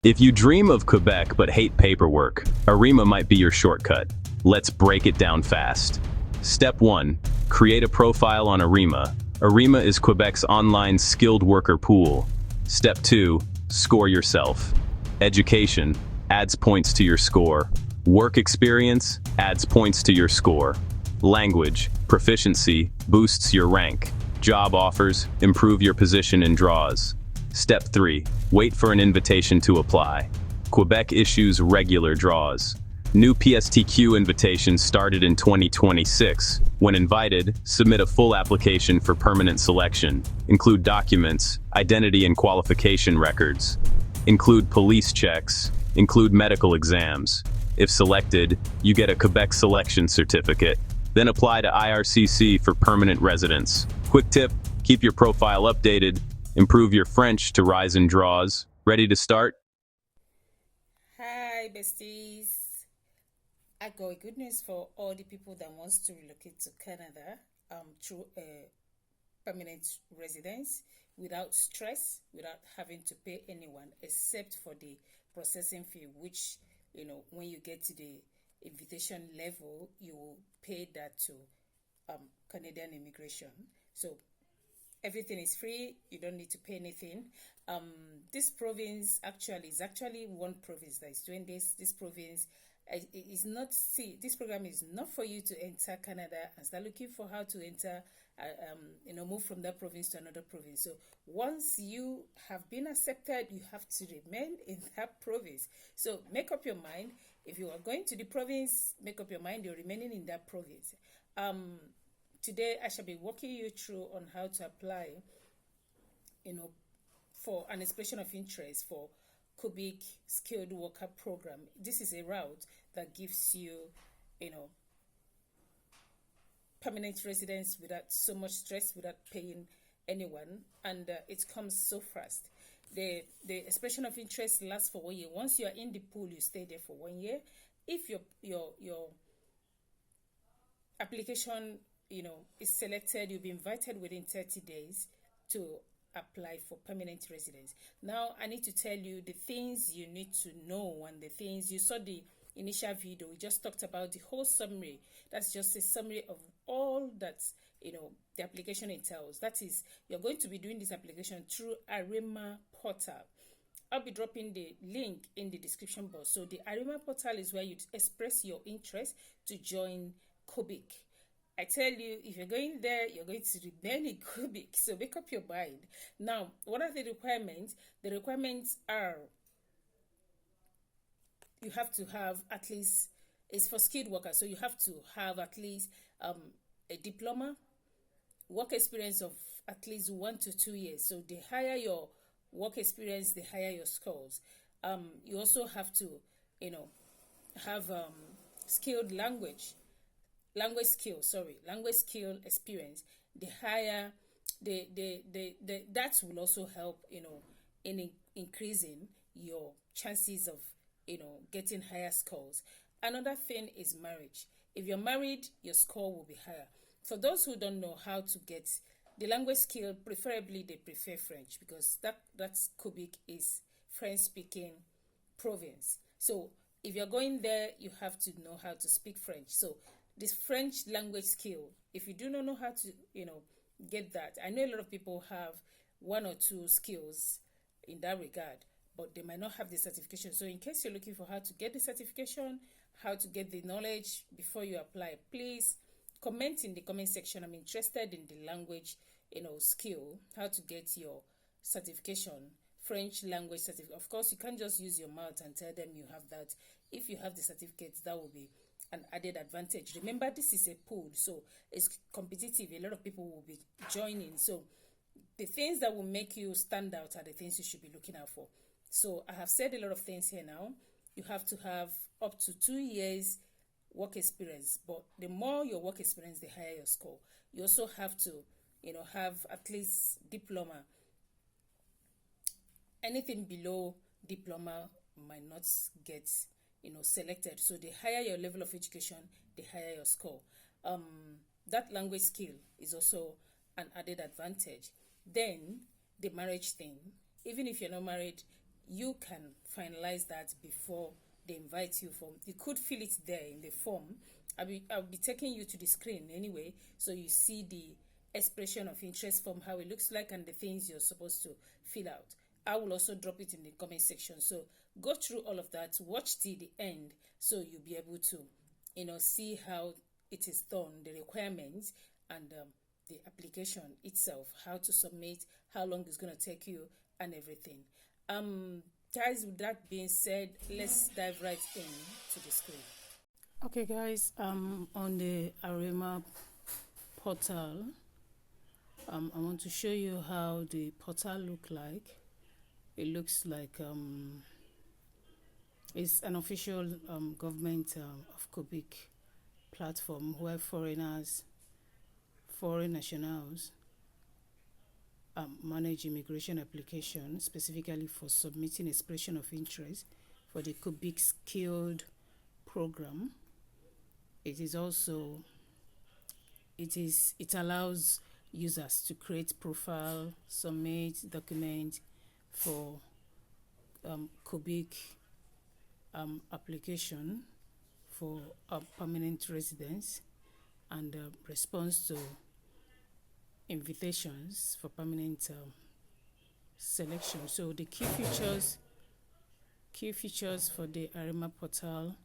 If you dream of Quebec but hate paperwork, Arrima might be your shortcut. Let's break it down fast. Step 1. Create a profile on Arrima. Arrima is Quebec's online skilled worker pool. Step 2. Score yourself. Education adds points to your score. Work experience adds points to your score. Language proficiency boosts your rank. Job offers improve your position in draws. Step 3. Wait for an invitation to apply. Quebec issues regular draws. New PSTQ invitations started in 2026. When invited, submit a full application for permanent selection. Include documents, identity and qualification records. Include police checks. Include medical exams. If selected, you get a Quebec selection certificate. Then apply to IRCC for permanent residence. Quick tip, keep your profile updated. Improve your French to rise in draws. Ready to start? Hi, besties. I got good news for all the people that wants to relocate to Canada through a permanent residence without stress, without having to pay anyone except for the processing fee, which, when you get to the invitation level, you will pay that to Canadian immigration. So everything is free. You don't need to pay anything. This province is actually one province that is doing this. This province is not. See, this program is not for you to enter Canada and start looking for how to enter. Move from that province to another province. So once you have been accepted, you have to remain in that province. So make up your mind. If you are going to the province, make up your mind you're remaining in that province. Today, I shall be walking you through on how to apply, for an expression of interest for Quebec Skilled Worker Program. This is a route that gives you, permanent residence without so much stress, without paying anyone, and it comes so fast. The expression of interest lasts for 1 year. Once you are in the pool, you stay there for 1 year. If your application is selected, you'll be invited within 30 days to apply for permanent residence. Now, I need to tell you the things you need to know and the things you saw the initial video. We just talked about the whole summary. That's just a summary of all that the application entails. That is, you're going to be doing this application through Arrima portal. I'll be dropping the link in the description box. So the Arrima portal is where you express your interest to join Quebec. I tell you, if you're going there, you're going to remain in Quebec. So make up your mind. Now, what are the requirements? The requirements are you have to have at least, it's for skilled workers, so you have to have at least a diploma, work experience of at least 1 to 2 years. So the higher your work experience, the higher your scores. You also have to, have skilled language skill experience. The higher that will also help in increasing your chances of getting higher scores. Another thing is marriage. If you're married, your score will be higher. For those who don't know how to get the language skill, preferably they prefer French, because that's Quebec is French speaking province. So if you're going there, you have to know how to speak French. So this French language skill, if you do not know how to, get that. I know a lot of people have 1 or 2 skills in that regard, but they might not have the certification. So in case you're looking for how to get the certification, how to get the knowledge before you apply, please comment in the comment section. I'm interested in the language, skill, how to get your certification, French language certificate. Of course, you can't just use your mouth and tell them you have that. If you have the certificate, that will be an added advantage. Remember, this is a pool, so it's competitive. A lot of people will be joining. So the things that will make you stand out are the things you should be looking out for. So I have said a lot of things here now. You have to have up to 2 years work experience, but the more your work experience, the higher your score. You also have to, have at least diploma. Anything below diploma might not get selected. So the higher your level of education, the higher your score. That language skill is also an added advantage. Then the marriage thing. Even if you're not married, you can finalize that before they invite you for. You could fill it there in the form. I'll be taking you to the screen anyway, so you see the expression of interest form, how it looks like, and the things you're supposed to fill out. I will also drop it in the comment section. So go through all of that, watch till the end, so you'll be able to, see how it is done, the requirements, and the application itself, how to submit, how long it's going to take you, and everything. Guys, with that being said, let's dive right in to the screen. Okay, guys, on the Arrima portal, I want to show you how the portal look like. It looks like it's an official government of Quebec platform where foreign nationals manage immigration application, specifically for submitting expression of interest for the Quebec Skilled Program. It allows users to create profile, submit document for Quebec application for permanent residence, and response to invitations for permanent selection. So the key features for the Arrima portal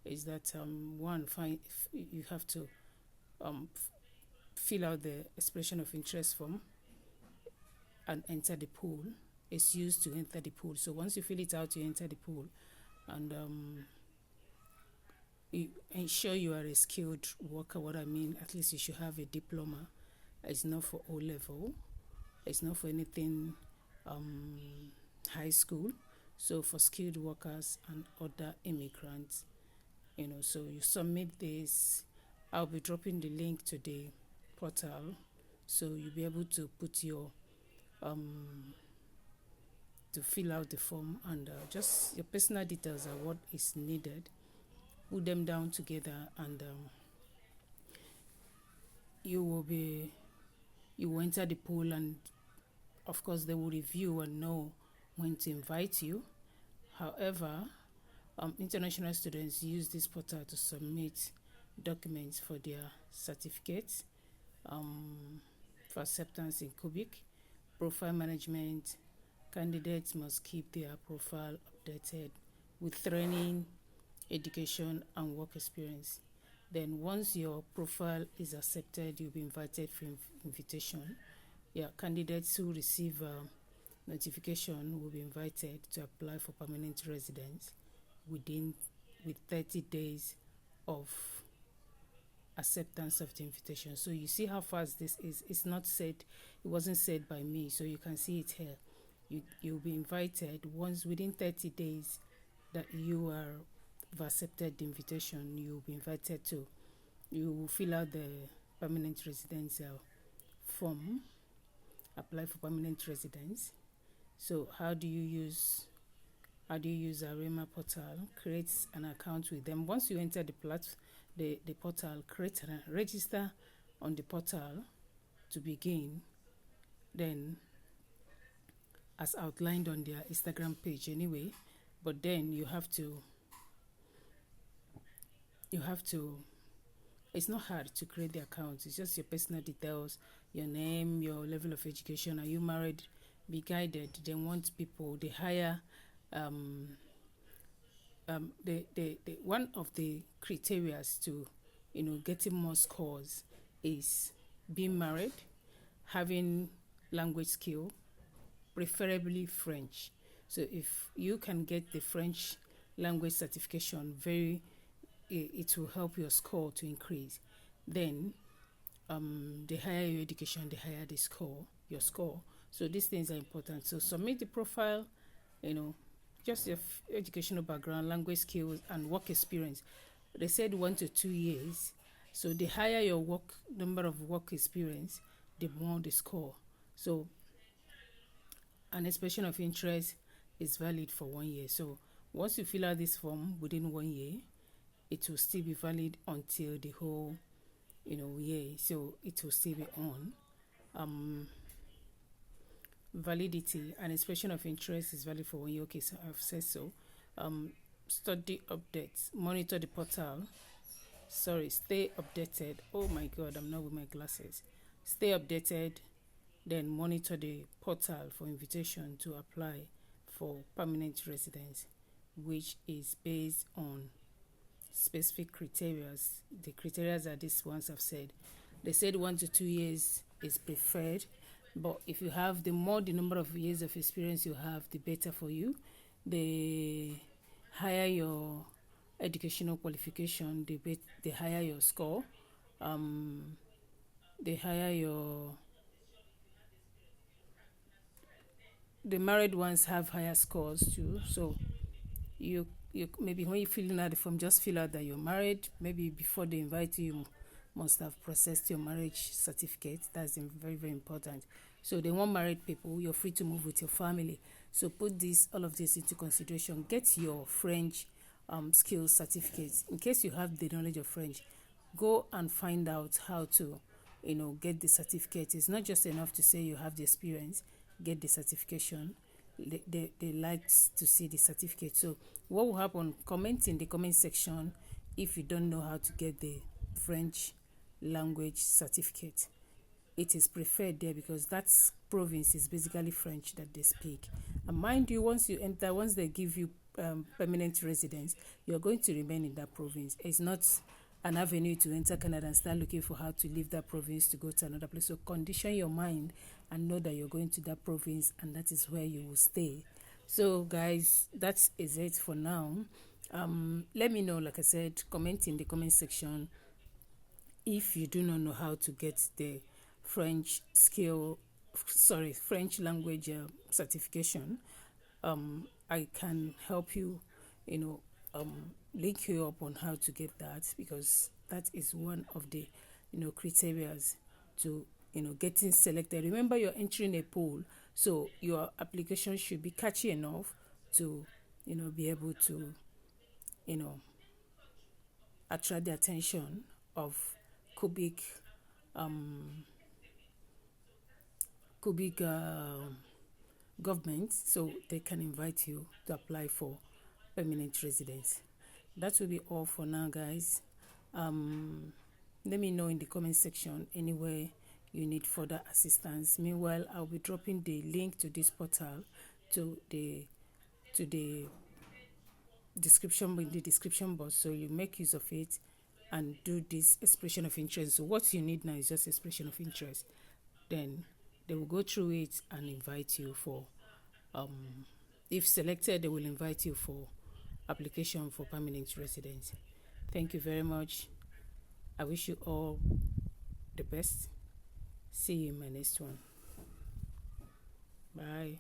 is that one, you have to fill out the expression of interest form and enter the pool. It's used to enter the pool. So once you fill it out, you enter the pool, and you ensure you are a skilled worker. What I mean, at least you should have a diploma. It's not for O level. It's not for anything high school. So for skilled workers and other immigrants, so you submit this. I'll be dropping the link to the portal, so you'll be able to put your to fill out the form, and just your personal details are what is needed. Put them down together, and you will enter the pool, and of course they will review and know when to invite you. However, international students use this portal to submit documents for their certificates for acceptance in Quebec. Profile management. Candidates must keep their profile updated with training, education, and work experience. Then once your profile is accepted, you'll be invited for invitation. Candidates who receive notification will be invited to apply for permanent residence with 30 days of acceptance of the invitation. So you see how fast this is. It's not said, it wasn't said by me, so you can see it here. You'll be invited once within 30 days that you have accepted the invitation. You'll be invited to, you will fill out the permanent residence form, apply for permanent residence. So how do you use Arrima portal? Create an account with them. Once you enter the portal, create and register on the portal to begin. Then, as outlined on their Instagram page anyway, but then you have to, it's not hard to create the account. It's just your personal details, your name, your level of education. Are you married? Be guided. They want people, they hire, one of the criteria to, getting more scores is being married, having language skill, preferably French. So if you can get the French language certification, it will help your score to increase. Then the higher your education, the higher your score. So these things are important. So submit the profile, just your educational background, language skills, and work experience. They said 1 to 2 years. So the higher your number of work experience, the more the score. So an expression of interest is valid for 1 year. So once you fill out this form within 1 year, it will still be valid until the whole, year. So it will still be on. validity and expression of interest is valid for 1 year. Okay, so I've said so. Study updates, monitor the portal. Sorry, stay updated. Oh my god, I'm not with my glasses. Stay updated, then monitor the portal for invitation to apply for permanent residence, which is based on specific criteria. The criteria are these ones I've said. They said 1 to 2 years is preferred, but if you have the number of years of experience you have, the better for you. The higher your educational qualification, the higher your score. The higher your the married ones have higher scores too. So you maybe when you fill out the form, just fill out that you're married. Maybe before they invite you, you must have processed your marriage certificate. That's very, very important. So they want married people. You're free to move with your family. So put all of this into consideration. Get your French skills certificates. In case you have the knowledge of French, go and find out how to, get the certificate. It's not just enough to say you have the experience. Get the certification. They like to see the certificate. So what will happen? Comment in the comment section if you don't know how to get the French language certificate. It is preferred there because that province is basically French that they speak. And mind you, once they give you permanent residence, you're going to remain in that province. It's not an avenue to enter Canada and start looking for how to leave that province to go to another place. So condition your mind and know that you're going to that province and that is where you will stay. So guys, that is it for now. Let me know, like I said, comment in the comment section if you do not know how to get the French language certification. I can help you, link you up on how to get that, because that is one of the, criteria to, getting selected. Remember, you're entering a pool, so your application should be catchy enough to, be able to, attract the attention of Quebec government, so they can invite you to apply for permanent residence. That will be all for now, guys. Let me know in the comment section anywhere you need further assistance. Meanwhile, I'll be dropping the link to this portal to the description in the description box, so you make use of it and do this expression of interest. So what you need now is just expression of interest. Then they will go through it and invite you for if selected, they will invite you for application for permanent residence. Thank you very much. I wish you all the best. See you in my next one. Bye.